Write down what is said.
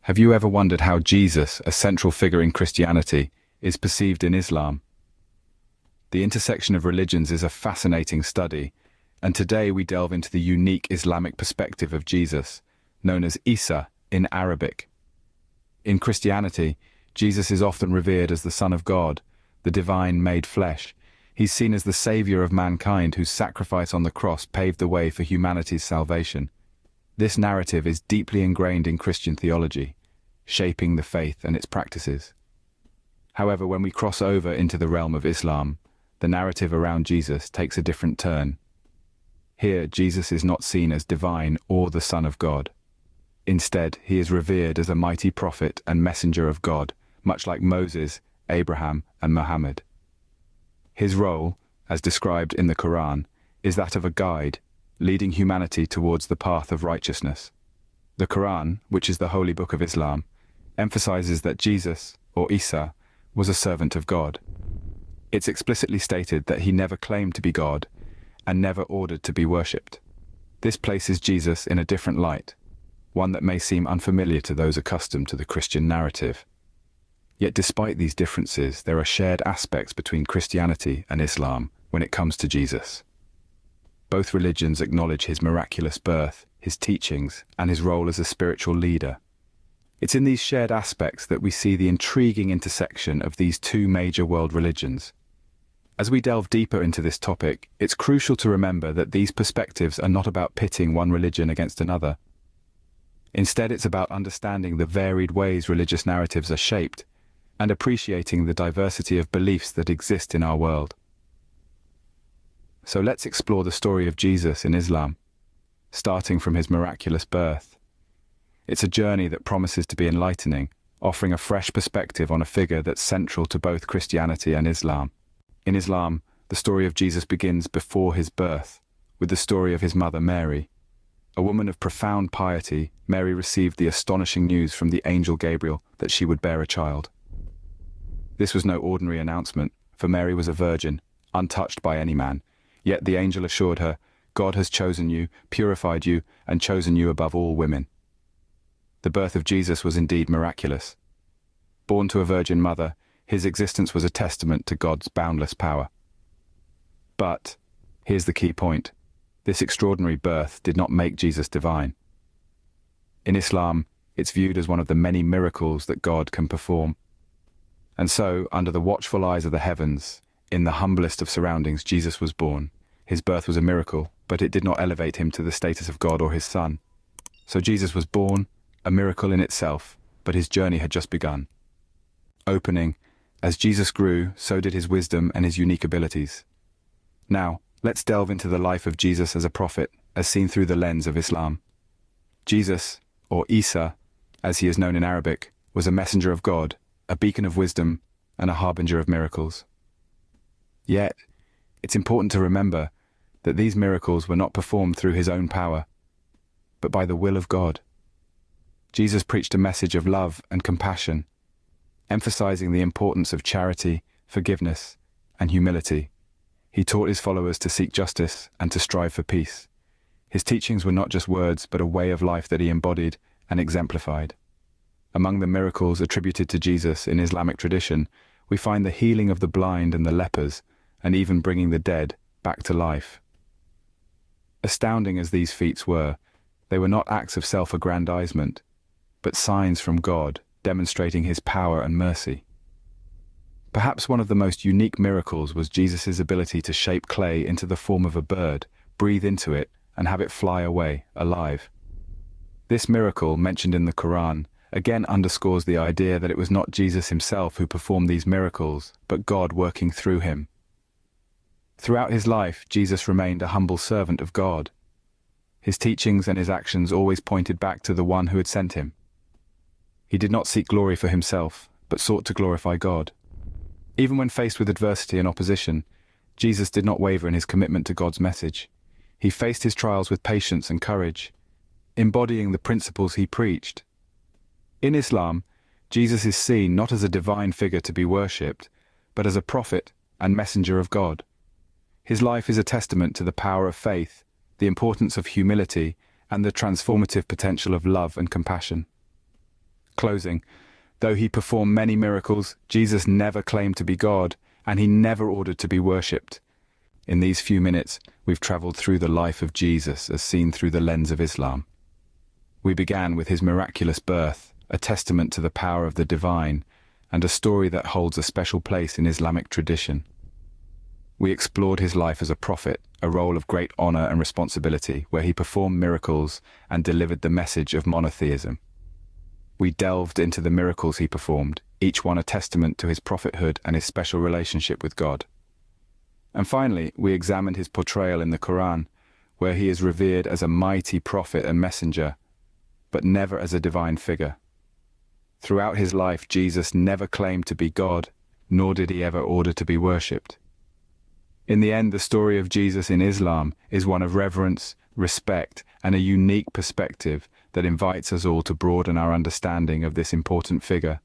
Have you ever wondered how Jesus, a central figure in Christianity, is perceived in Islam? The intersection of religions is a fascinating study, and today we delve into the unique Islamic perspective of Jesus, known as Isa in Arabic. In Christianity, Jesus is often revered as the Son of God, the divine made flesh. He's seen as the savior of mankind whose sacrifice on the cross paved the way for humanity's salvation. This narrative is deeply ingrained in Christian theology, shaping the faith and its practices. However, when we cross over into the realm of Islam, the narrative around Jesus takes a different turn. Here, Jesus is not seen as divine or the Son of God. Instead, he is revered as a mighty prophet and messenger of God, much like Moses, Abraham, and Muhammad. His role, as described in the Quran, is that of a guide, leading humanity towards the path of righteousness. The Quran, which is the holy book of Islam, emphasizes that Jesus, or Isa, was a servant of God. It's explicitly stated that he never claimed to be God and never ordered to be worshipped. This places Jesus in a different light, one that may seem unfamiliar to those accustomed to the Christian narrative. Yet despite these differences, there are shared aspects between Christianity and Islam when it comes to Jesus. Both religions acknowledge his miraculous birth, his teachings, and his role as a spiritual leader. It's in these shared aspects that we see the intriguing intersection of these two major world religions. As we delve deeper into this topic, it's crucial to remember that these perspectives are not about pitting one religion against another. Instead, it's about understanding the varied ways religious narratives are shaped and appreciating the diversity of beliefs that exist in our world. So let's explore the story of Jesus in Islam, starting from his miraculous birth. It's a journey that promises to be enlightening, offering a fresh perspective on a figure that's central to both Christianity and Islam. In Islam, the story of Jesus begins before his birth, with the story of his mother Mary. A woman of profound piety, Mary received the astonishing news from the angel Gabriel that she would bear a child. This was no ordinary announcement, for Mary was a virgin, untouched by any man. Yet the angel assured her, God has chosen you, purified you, and chosen you above all women. The birth of Jesus was indeed miraculous. Born to a virgin mother, his existence was a testament to God's boundless power. But, here's the key point, this extraordinary birth did not make Jesus divine. In Islam, it's viewed as one of the many miracles that God can perform. And so, under the watchful eyes of the heavens, in the humblest of surroundings, Jesus was born. His birth was a miracle, but it did not elevate him to the status of God or his son. So Jesus was born, a miracle in itself, but his journey had just begun. Opening, as Jesus grew, so did his wisdom and his unique abilities. Now, let's delve into the life of Jesus as a prophet, as seen through the lens of Islam. Jesus, or Isa, as he is known in Arabic, was a messenger of God, a beacon of wisdom, and a harbinger of miracles. Yet, it's important to remember that these miracles were not performed through his own power, but by the will of God. Jesus preached a message of love and compassion, emphasizing the importance of charity, forgiveness, and humility. He taught his followers to seek justice and to strive for peace. His teachings were not just words, but a way of life that he embodied and exemplified. Among the miracles attributed to Jesus in Islamic tradition, we find the healing of the blind and the lepers, and even bringing the dead back to life. Astounding as these feats were, they were not acts of self-aggrandizement, but signs from God demonstrating his power and mercy. Perhaps one of the most unique miracles was Jesus' ability to shape clay into the form of a bird, breathe into it, and have it fly away, alive. This miracle, mentioned in the Quran, again underscores the idea that it was not Jesus himself who performed these miracles, but God working through him. Throughout his life, Jesus remained a humble servant of God. His teachings and his actions always pointed back to the one who had sent him. He did not seek glory for himself, but sought to glorify God. Even when faced with adversity and opposition, Jesus did not waver in his commitment to God's message. He faced his trials with patience and courage, embodying the principles he preached. In Islam, Jesus is seen not as a divine figure to be worshipped, but as a prophet and messenger of God. His life is a testament to the power of faith, the importance of humility, and the transformative potential of love and compassion. Closing. Though he performed many miracles, Jesus never claimed to be God, and he never ordered to be worshipped. In these few minutes, we've traveled through the life of Jesus as seen through the lens of Islam. We began with his miraculous birth, a testament to the power of the divine, and a story that holds a special place in Islamic tradition. We explored his life as a prophet, a role of great honor and responsibility, where he performed miracles and delivered the message of monotheism. We delved into the miracles he performed, each one a testament to his prophethood and his special relationship with God. And finally, we examined his portrayal in the Quran, where he is revered as a mighty prophet and messenger, but never as a divine figure. Throughout his life, Jesus never claimed to be God, nor did he ever order to be worshipped. In the end, the story of Jesus in Islam is one of reverence, respect, and a unique perspective that invites us all to broaden our understanding of this important figure.